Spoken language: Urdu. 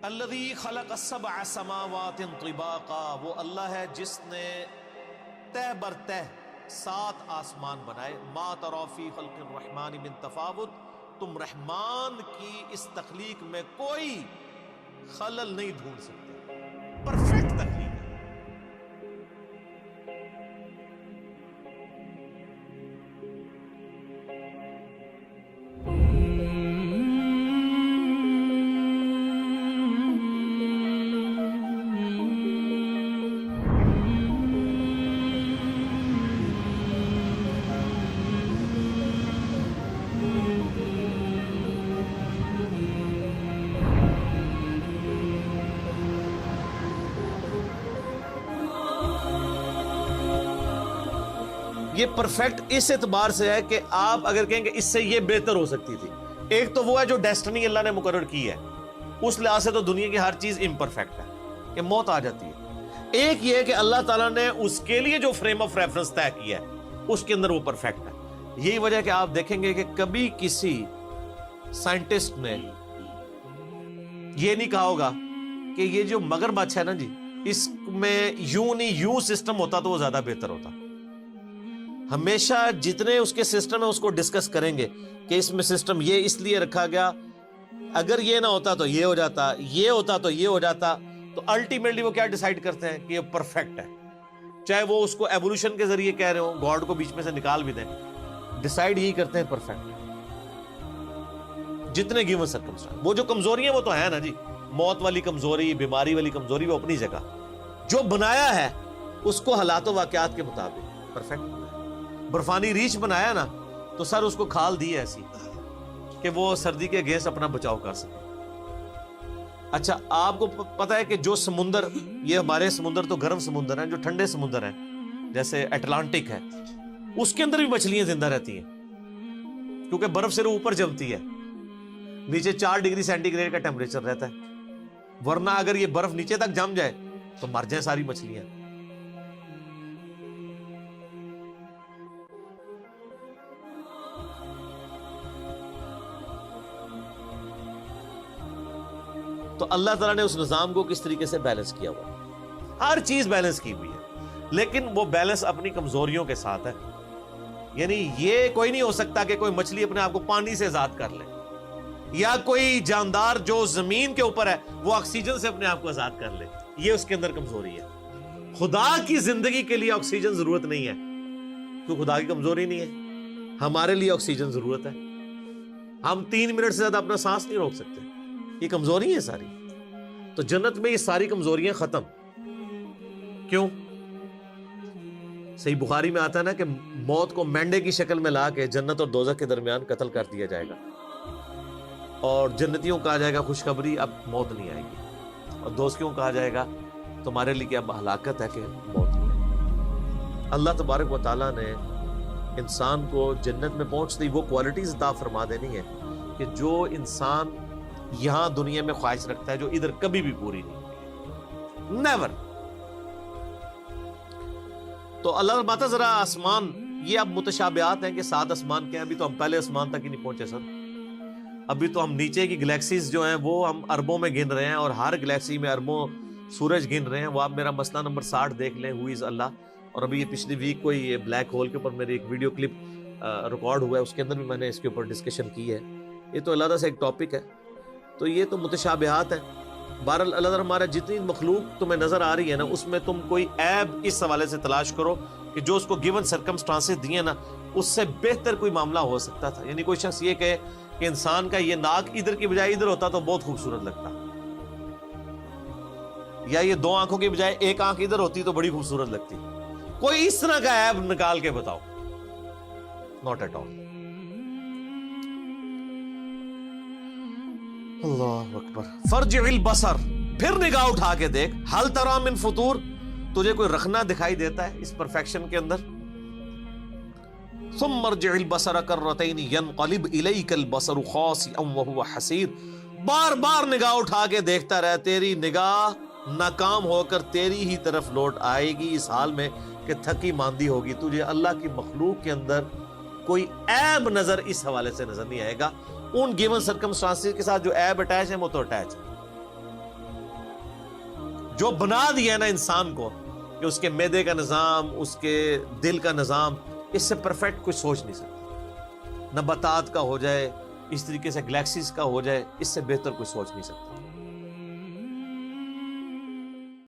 الذی خلق السبع سماوات طباقا، وہ اللہ ہے جس نے تہ بر تہ 7 آسمان بنائے. ما تری فی خلق الرحمن من تفاوت، تم رحمان کی اس تخلیق میں کوئی خلل نہیں ڈھونڈ سکتے. پرفیکٹ تخلیق ہے. یہ پرفیکٹ اس اعتبار سے ہے کہ آپ اگر کہیں کہ اس سے یہ بہتر ہو سکتی تھی. ایک تو وہ ہے جو ڈیسٹنی اللہ نے مقرر کی ہے، اس لحاظ سے تو دنیا کی ہر چیز امپرفیکٹ ہے کہ موت آ جاتی ہے. ایک یہ ہے کہ اللہ تعالیٰ نے اس کے لیے جو فریم آف ریفرنس طے کیا ہے اس کے اندر وہ پرفیکٹ ہے. یہی وجہ کہ آپ دیکھیں گے کہ کبھی کسی سائنٹسٹ نے یہ نہیں کہا ہوگا کہ یہ جو مگرمچھ ہے نا جی، اس میں یوں نہیں یوں سسٹم ہوتا تو وہ زیادہ بہتر ہوتا. ہمیشہ جتنے اس کے سسٹم ہیں اس کو ڈسکس کریں گے کہ اس میں سسٹم یہ اس لیے رکھا گیا، اگر یہ نہ ہوتا تو یہ ہو جاتا، یہ ہوتا تو یہ ہو جاتا. تو الٹیمیٹلی وہ کیا ڈیسائیڈ کرتے ہیں کہ یہ پرفیکٹ ہے. چاہے وہ اس کو ایوولوشن کے ذریعے کہہ رہے ہوں، گاڈ کو بیچ میں سے نکال بھی دیں، ڈیسائیڈ یہی کرتے ہیں پرفیکٹ. جتنے گیون سرکمسٹانس، وہ جو کمزوری ہیں وہ تو ہے نا جی، موت والی کمزوری، بیماری والی کمزوری، وہ اپنی جگہ. جو بنایا ہے اس کو حالات و واقعات کے مطابق پرفیکٹ. برفانی ریچھ بنایا نا تو سر اس کو کھال دی ایسی کہ وہ سردی کے گیس اپنا بچاؤ کر سکے. اچھا آپ کو پتا ہے کہ جو سمندر، یہ ہمارے سمندر تو گرم سمندر ہیں، جو ٹھنڈے سمندر ہیں جیسے اٹلانٹک ہے، اس کے اندر بھی مچھلیاں زندہ رہتی ہیں کیونکہ برف سے اوپر جمتی ہے. نیچے 4 ڈگری سینٹی گریڈ کا ٹیمپریچر رہتا ہے، ورنہ اگر یہ برف نیچے تک جم جائے تو مر جائیں ساری مچھلیاں. تو اللہ تعالیٰ نے اس نظام کو کس طریقے سے بیلنس کیا ہوا، ہر چیز بیلنس کی ہوئی ہے، لیکن وہ بیلنس اپنی کمزوریوں کے ساتھ ہے. یعنی یہ کوئی نہیں ہو سکتا کہ کوئی مچھلی اپنے آپ کو پانی سے آزاد کر لے، یا کوئی جاندار جو زمین کے اوپر ہے وہ آکسیجن سے اپنے آپ کو آزاد کر لے. یہ اس کے اندر کمزوری ہے. خدا کی زندگی کے لیے آکسیجن ضرورت نہیں ہے، تو خدا کی کمزوری نہیں ہے. ہمارے لیے آکسیجن ضرورت ہے. ہم 3 منٹ سے زیادہ اپنا سانس نہیں روک سکتے، یہ کمزوری ہے ساری. تو جنت میں یہ ساری کمزوریاں ختم. کیوں؟ صحیح بخاری میں آتا ہے نا کہ موت کو مینڈے کی شکل میں لا کے جنت اور دوزخ کے درمیان قتل کر دیا جائے گا، اور جنتیوں کہا جائے گا خوشخبری، اب موت نہیں آئے گی، اور دوزخیوں کہا جائے گا تمہارے لیے کیا ہلاکت ہے کہ موت نہیں آئے گی. اللہ تبارک و تعالیٰ نے انسان کو جنت میں پہنچتی وہ کوالٹیز عطا فرما دینی ہے کہ جو انسان یہاں دنیا میں خواہش رکھتا ہے، جو ادھر کبھی بھی پوری نہیں ہوئی، نیور. تو اللہ فرماتا ذرا آسمان، یہ اب متشابہات ہیں کہ 7 آسمان کے ہیں، ابھی تو ہم پہلے آسمان تک ہی نہیں پہنچے سر. ابھی تو ہم نیچے کی گلیکسیز جو ہیں وہ ہم اربوں میں گن رہے ہیں، اور ہر گلیکسی میں اربوں سورج گن رہے ہیں. وہ آپ میرا مسئلہ نمبر 60 دیکھ لیں، ہو از اللہ. اور ابھی یہ پچھلی ویک کو یہ بلیک ہول کے اوپر میری ایک ویڈیو کلپ ریکارڈ ہوا ہے، اس کے اندر بھی میں نے اس کے اوپر ڈسکشن کی ہے. یہ تو علیحدہ سے ایک ٹاپک ہے. تو یہ تو متشابہات ہیں. بہرحال اللہ تعالیٰ ہمارا جتنی مخلوق تمہیں نظر آ رہی ہے نا، اس میں تم کوئی عیب اس حوالے سے تلاش کرو کہ جو اس کو گیون سرکمسٹانسز دیے نا، اس سے بہتر کوئی معاملہ ہو سکتا تھا. یعنی کوئی شخص یہ کہے کہ انسان کا یہ ناک ادھر کی بجائے ادھر ہوتا تو بہت خوبصورت لگتا، یا یہ 2 آنکھوں کی بجائے 1 آنکھ ادھر ہوتی تو بڑی خوبصورت لگتی. کوئی اس طرح کا عیب نکال کے بتاؤ، ناٹ ایٹ آل. اللہ اکبر. فرجع البصر، پھر نگاہ اٹھا کے دیکھ، ہل تری من فطور، تجھے کوئی رخنا دکھائی دیتا ہے اس پرفیکشن کے اندر. ثم ارجع البصر کرتین ينقلب الیک البصر خاسئا وهو حسیر. بار بار نگاہ اٹھا کے دیکھتا رہ، تیری نگاہ ناکام ہو کر تیری ہی طرف لوٹ آئے گی اس حال میں کہ تھکی ماندی ہوگی. تجھے اللہ کی مخلوق کے اندر کوئی عیب نظر اس حوالے سے نظر نہیں آئے گا. ان گیون سرکمسٹانسز کے ساتھ جو عیب اٹیچ ہیں وہ تو اٹیچ ہے. جو بنا دیا نا انسان کو کہ اس کے معدے کا نظام، اس کے دل کا نظام، اس سے پرفیکٹ کوئی سوچ نہیں سکتا۔ نباتات کا ہو جائے، اس طریقے سے گلیکسیز کا ہو جائے، اس سے بہتر کوئی سوچ نہیں سکتا۔